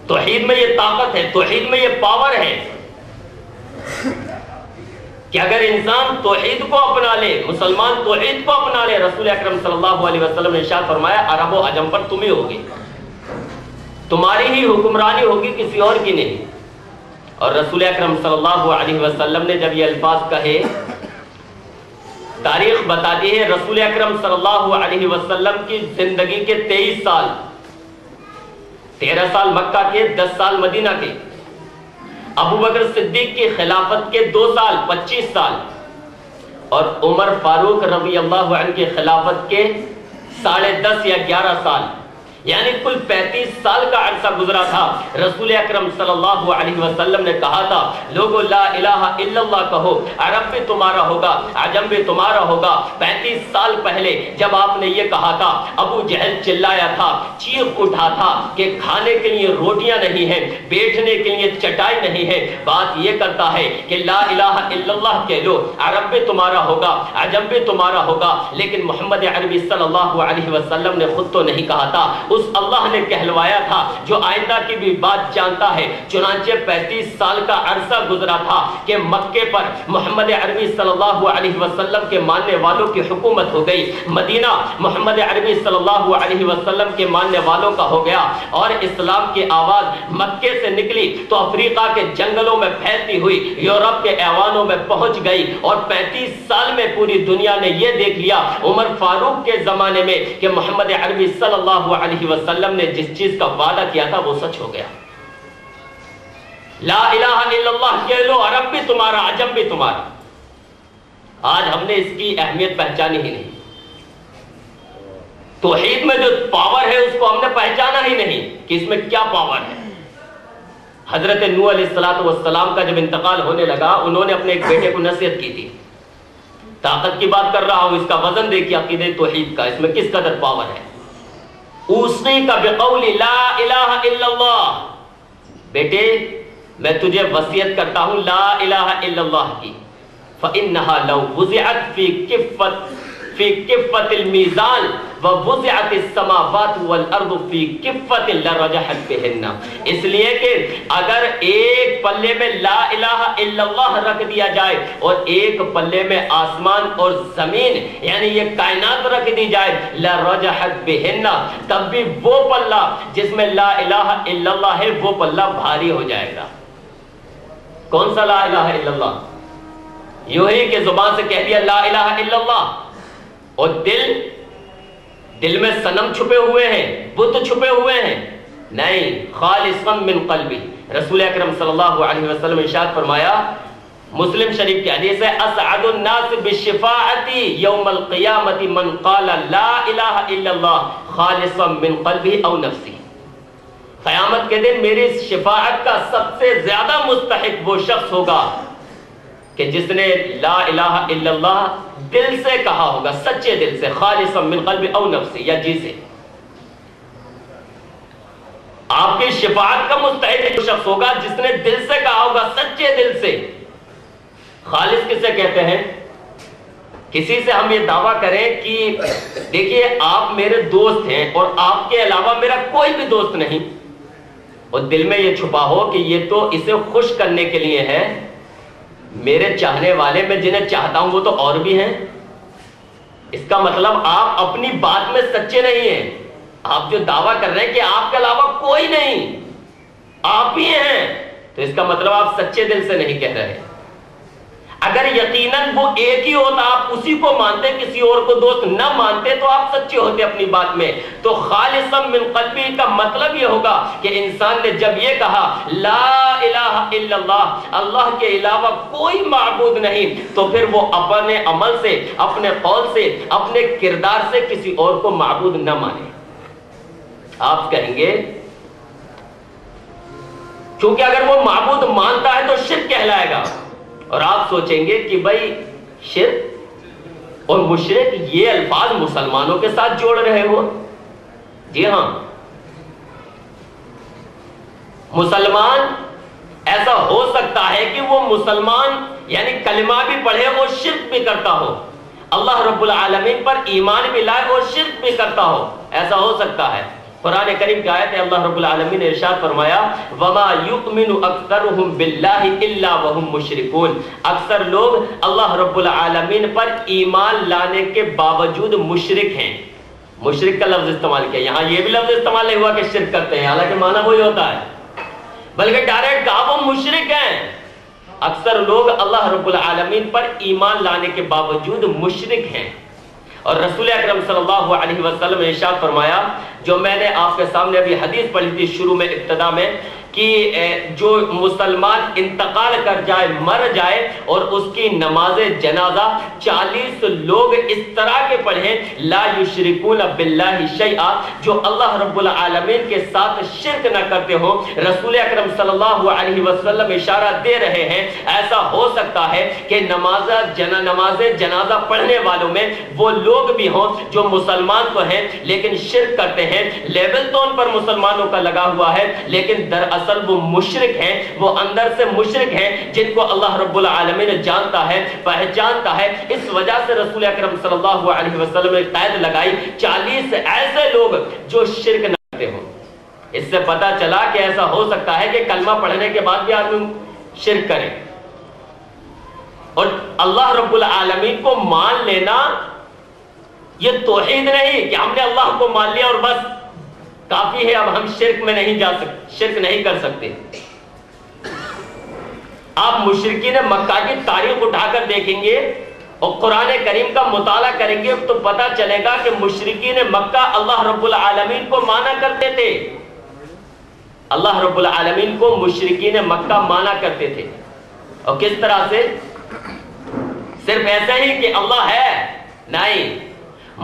توحید میں یہ طاقت ہے، توحید میں یہ پاور ہے کہ اگر انسان توحید کو اپنا لے، مسلمان توحید کو اپنا لے، رسول اکرم صلی اللہ علیہ وسلم نے ارشاد فرمایا عرب و عجم پر تمہیں ہوگی، تمہاری ہی حکمرانی ہوگی، کسی اور کی نہیں۔ اور رسول اکرم صلی اللہ علیہ وسلم نے جب یہ الفاظ کہے، تاریخ بتاتی ہے رسول اکرم صلی اللہ علیہ وسلم کی زندگی کے 23 سال، 13 سال مکہ کے، 10 سال مدینہ کے، ابو بکر صدیق کی خلافت کے 2 سال 25 سال، اور عمر فاروق رضی اللہ عنہ کی خلافت کے 10.5 یا 11 سال، یعنی کل 35 سال کا عرصہ گزرا تھا۔ رسول اکرم صلی اللہ علیہ وسلم نے کہا تھا لوگو لا الہ الا اللہ کہو، عرب بھی تمہارا ہوگا، عجم بھی تمہارا ہوگا۔ 35 سال پہلے جب آپ نے یہ کہا تھا، ابو جہل چلایا تھا، چیخ اٹھا تھا کہ کھانے کے لیے روٹیاں نہیں ہیں، بیٹھنے کے لیے چٹائی نہیں ہے، بات یہ کرتا ہے کہ لا الہ الا اللہ کہہ لو، عرب بھی تمہارا ہوگا، عجم بھی تمہارا ہوگا۔ لیکن محمد عربی صلی اللہ علیہ وسلم نے خود تو نہیں کہا تھا، اس اللہ نے کہلوایا تھا جو آئندہ کی بھی بات جانتا ہے۔ چنانچہ 35 سال کا عرصہ گزرا تھا کہ مکے پر محمد عربی صلی اللہ علیہ وسلم کے ماننے والوں کی حکومت ہو گئی، مدینہ محمد عربی صلی اللہ علیہ وسلم کے ماننے والوں کا ہو گیا، اور اسلام کی آواز مکے سے نکلی تو افریقہ کے جنگلوں میں پھیلتی ہوئی یورپ کے ایوانوں میں پہنچ گئی، اور 35 سال میں پوری دنیا نے یہ دیکھ لیا عمر فاروق کے زمانے میں کہ محمد عربی صلی اللہ علیہ وسلم نے جس چیز کا وعدہ کیا تھا وہ سچ ہو گیا۔ لا الہ الا اللہ کہہ لو، عرب بھی تمہارا، عجم بھی تمہارا۔ آج ہم نے اس کی اہمیت پہچانی ہی نہیں، توحید میں جو پاور ہے اس کو ہم نے پہچانا ہی نہیں کہ اس میں کیا پاور ہے۔ حضرت نوح علیہ السلام کا جب انتقال ہونے لگا، انہوں نے اپنے ایک بیٹے کو نصیحت کی تھی، طاقت کی بات کر رہا ہوں، اس کا وزن دیکھیے عقیدہ توحید کا، اس میں کس قدر پاور ہے۔ اوصیک بقول لا الہ الا اللہ، بیٹے میں تجھے وصیت کرتا ہوں لا الہ الا اللہ کی، فإنها لو وضعت في كفة الميزان ووضعت السماوات والارض في كفة لرجحت بهن، اس لیے کہ اگر ایک پلے میں لا الہ الا اللہ رکھ دیا جائے اور ایک پلے میں آسمان اور زمین یعنی یہ کائنات رکھ دی جائے لرجحت بهن، تب بھی وہ پلہ جس میں لا الہ الا اللہ ہے وہ پلہ بھاری ہو جائے گا۔ کون سا لا الہ الا اللہ؟ یوں ہی کہ زبان سے کہہ دیا لا الہ الا اللہ، اور دل میں صنم چھپے ہوئے ہیں، بت چھپے ہوئے ہیں، نہیں، خالصا من قلبی۔ رسول اکرم صلی اللہ علیہ وسلم ارشاد فرمایا، مسلم شریف کی حدیث ہے، اسعد الناس بالشفاعتی یوم القیامت من قال لا الہ الا اللہ خالصا من قلبی او نفسی۔ قیامت کے دن میری شفاعت کا سب سے زیادہ مستحق وہ شخص ہوگا کہ جس نے لا الہ الا اللہ دل سے کہا ہوگا، سچے دل سے، خالصا من قلب او نفسی، یا جی سے۔ آپ کی شفاعت کا مستحق وہ شخص ہوگا جس نے دل سے کہا ہوگا، سچے دل سے۔ خالص کسے کہتے ہیں؟ کسی سے ہم یہ دعویٰ کریں کہ دیکھیے آپ میرے دوست ہیں اور آپ کے علاوہ میرا کوئی بھی دوست نہیں، اور دل میں یہ چھپا ہو کہ یہ تو اسے خوش کرنے کے لیے ہے، میرے چاہنے والے میں جنہیں چاہتا ہوں وہ تو اور بھی ہیں۔ اس کا مطلب آپ اپنی بات میں سچے نہیں ہیں، آپ جو دعویٰ کر رہے ہیں کہ آپ کے علاوہ کوئی نہیں، آپ ہی ہیں، تو اس کا مطلب آپ سچے دل سے نہیں کہہ رہے۔ اگر یقیناً وہ ایک ہی ہوتا، آپ اسی کو مانتے، کسی اور کو دوست نہ مانتے، تو آپ سچے ہوتے اپنی بات میں۔ تو خالصا من قلبی کا مطلب یہ ہوگا کہ انسان نے جب یہ کہا لا الہ الا اللہ، اللہ کے علاوہ کوئی معبود نہیں، تو پھر وہ اپنے عمل سے، اپنے قول سے، اپنے کردار سے کسی اور کو معبود نہ مانے۔ آپ کہیں گے کیونکہ اگر وہ معبود مانتا ہے تو شرک کہلائے گا، اور آپ سوچیں گے کہ بھائی شرک اور مشرک یہ الفاظ مسلمانوں کے ساتھ جوڑ رہے ہو۔ جی ہاں، مسلمان ایسا ہو سکتا ہے کہ وہ مسلمان یعنی کلمہ بھی پڑھے اور شرک بھی کرتا ہو، اللہ رب العالمین پر ایمان بھی لائے اور شرک بھی کرتا ہو، ایسا ہو سکتا ہے۔ قرآن کریم کی آیت ہے، اللہ رب العالمین نے ارشاد فرمایا وَمَا يُؤْمِنُ أَكْثَرُهُمْ بِاللَّهِ إِلَّا وَهُمْ مُشْرِكُونَ، اکثر لوگ اللہ رب العالمین پر ایمان لانے کے باوجود مشرک ہیں۔ مشرک کا لفظ استعمال کیا، یہاں یہ بھی لفظ استعمال نہیں ہوا کہ شرک کرتے ہیں، حالانکہ معنی وہی ہوتا ہے، بلکہ ڈائریکٹ کہا وہ مشرک ہیں۔ اکثر لوگ اللہ رب العالمین پر ایمان لانے کے باوجود مشرک ہیں۔ اور رسول اکرم صلی اللہ علیہ وسلم نے ارشاد فرمایا، جو میں نے آپ کے سامنے ابھی حدیث پڑھی تھی شروع میں ابتدا میں، کہ جو مسلمان انتقال کر جائے، مر جائے، اور اس کی نماز جنازہ 40 لوگ اس طرح کے پڑھیں لا یشرکون باللہ شیئا، جو اللہ رب العالمین کے ساتھ شرک نہ کرتے ہوں، رسول اکرم صلی اللہ علیہ وسلم اشارہ دے رہے ہیں ایسا ہو سکتا ہے کہ نماز جنازہ پڑھنے والوں میں وہ لوگ بھی ہوں جو مسلمان تو ہیں لیکن شرک کرتے ہیں، لیبل تو ان پر مسلمانوں کا لگا ہوا ہے لیکن دراصل وہ مشرک ہیں، وہ اندر سے مشرک ہیں، جن کو اللہ رب العالمین جانتا ہے، پہچانتا ہے۔ اس وجہ سے رسول اکرم صلی اللہ علیہ وسلم نے قید لگائی 40 ایسے لوگ جو شرک نہ کرتے ہوں۔ اس سے پتہ چلا کہ ایسا ہو سکتا ہے کہ کلمہ پڑھنے کے بعد بھی آدمی شرک کرے، اور اللہ رب العالمین کو مان لینا یہ توحید نہیں کہ ہم نے اللہ کو مان لیا اور بس کافی ہے، اب ہم شرک میں نہیں جا سکتے، شرک نہیں کر سکتے۔ آپ مشرکین مکہ کی تاریخ اٹھا کر دیکھیں گے اور قرآن کریم کا مطالعہ کریں گے تو پتہ چلے گا کہ مشرکین مکہ اللہ رب العالمین کو مانا کرتے تھے، اللہ رب العالمین کو مشرکین مکہ مانا کرتے تھے۔ اور کس طرح سے؟ صرف ایسا ہی کہ اللہ ہے نہیں،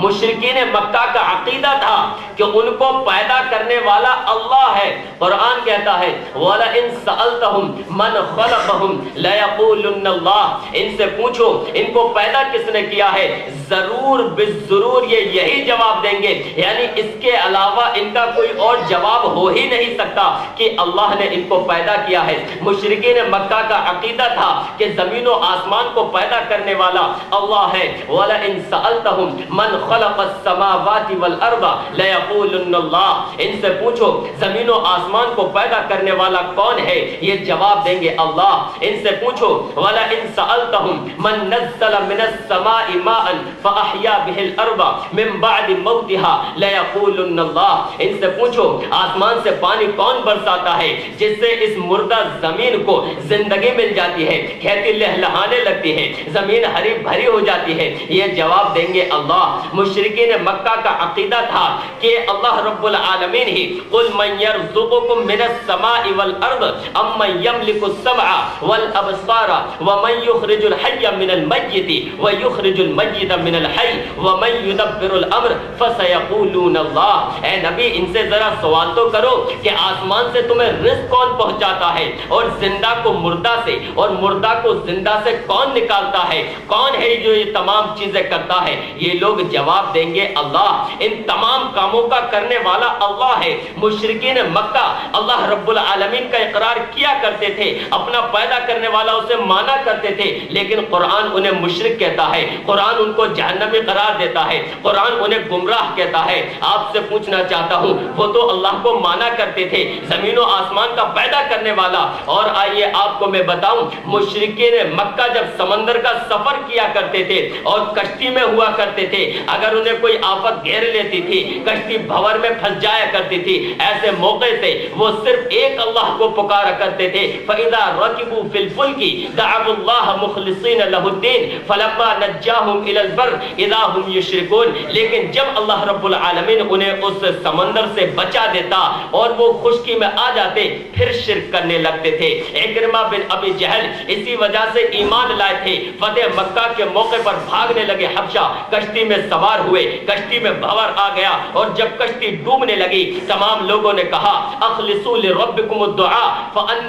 مشرکین مکہ کا عقیدہ تھا کہ ان کو پیدا کرنے والا اللہ ہے۔ قرآن کہتا ہے وَلَئِن سَأَلْتَهُمْ مَنْ خَلَقَهُمْ لَيَقُولُنَّ اللَّهُ، ان سے پوچھو ان کو پیدا کس نے کیا ہے، ضرور بالضرور یہ یہی جواب دیں گے، یعنی اس کے علاوہ ان کا کوئی اور جواب ہو ہی نہیں سکتا کہ اللہ نے ان کو پیدا کیا ہے۔ مشرکین مکہ کا عقیدہ تھا کہ زمین و آسمان کو پیدا کرنے والا اللہ ہے۔ وَلَئِن سَأَلْتَهُمْ مَنْ خلق السماوات والارض ليقولن اللہ، ان سے پوچھو زمین و آسمان کو پیدا کرنے والا کون ہے، یہ جواب دیں گے اللہ۔ ان سے پوچھو ولئن سألتهم من نزل من السماء ماء فأحيا به الارض من بعد موتها ليقولن اللہ، ان سے پوچھو آسمان سے پانی کون برساتا ہے جس سے اس مردہ زمین کو زندگی مل جاتی ہے، کھیتی لہلہانے لگتی ہے، زمین ہری بھری ہو جاتی ہے، یہ جواب دیں گے اللہ۔ مشرکین مکہ کا عقیدہ تھا کہ اللہ رب العالمین ہی قل من یرزقکم من السماء والارض ام من یملک السمع والابصار ومن یخرج الحی من المیت ویخرج المیت من الحی ومن یدبر الامر فسیقولون اللہ۔ اے نبی ان سے ذرا سوال تو کرو کہ آسمان سے تمہیں رزق کون پہنچاتا ہے، اور زندہ کو مردہ سے اور مردہ کو زندہ سے کون نکالتا ہے، کون ہے جو یہ تمام چیزیں کرتا ہے؟ یہ لوگ جواب دیں گے اللہ۔ ان تمام کاموں کا کرنے والا اللہ ہے۔ مشرکین مکہ اللہ رب العالمین کا اقرار کیا کرتے تھے، اپنا پیدا کرنے والا اسے مانا کرتے تھے، لیکن قرآن انہیں مشرک کہتا ہے، قرآن ان کو جہنمی قرار دیتا ہے، قرآن انہیں گمراہ کہتا ہے۔ آپ سے پوچھنا چاہتا ہوں وہ تو اللہ کو مانا کرتے تھے، زمین و آسمان کا پیدا کرنے والا۔ اور آئیے آپ کو میں بتاؤں، مشرکین مکہ جب سمندر کا سفر کیا کرتے تھے اور کشتی میں ہوا کرتے تھے، اگر انہیں کوئی آفت گھیر لیتی تھی، کشتی بھور میں پھنس جایا کرتی تھی، ایسے موقع سے وہ صرف ایک اللہ کو پکارا کرتے تھے۔ فَإِذَا رَكِبُوا فِي الْفُلْكِ دَعَوُا اللَّهَ مُخْلِصِينَ لَهُ الدِّينَ فَلَمَّا نَجَّاهُمْ إِلَى الْبَرِّ إِذَا هُمْ يُشْرِكُونَ، لیکن جب اللہ رب العالمین انہیں اس سمندر سے بچا دیتا اور وہ خشکی میں آ جاتے، پھر شرک کرنے لگتے تھے۔ عکرمہ بن ابی جہل اسی وجہ سے ایمان لائے تھے، فتح مکہ کے موقع پر بھاگنے لگے حبشہ، کشتی میں سوار ہوئے، کشتی میں بھور آ گیا، اور جب کشتی ڈوبنے لگی تمام لوگوں نے کہا اخلصوا لربکم الدعاء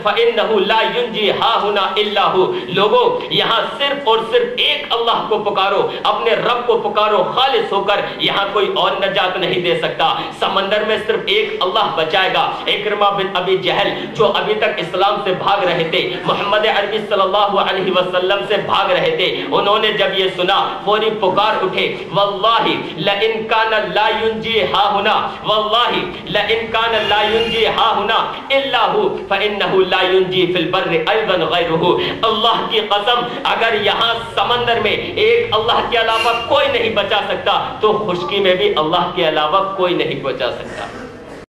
فإنہ لا ینجی ہاہنا الا ہو. لوگوں یہاں صرف اور صرف ایک اللہ کو پکارو، اپنے رب کو پکارو خالص ہو کر، یہاں کوئی اور نجات نہیں دے سکتا. سمندر میں صرف ایک اللہ بچائے گا. اکرمہ بن ابی جہل جو ابھی تک اسلام سے بھاگ رہے تھے، محمد عربی صلی اللہ علیہ وسلم سے بھاگ رہے تھے، انہوں نے جب یہ سنا فوری پکار اٹھے، واللہ لئن کان لا ینجی ہاہنا، واللہ لئن کان لا ینجی ہاہنا الا ہو فإنہ لا ینجی فی البر ایضا غیرہ. اللہ کی قسم اگر یہاں سمندر میں ایک اللہ کے علاوہ کوئی نہیں بچا سکتا تو خشکی میں بھی اللہ کے علاوہ کوئی نہیں بچا سکتا.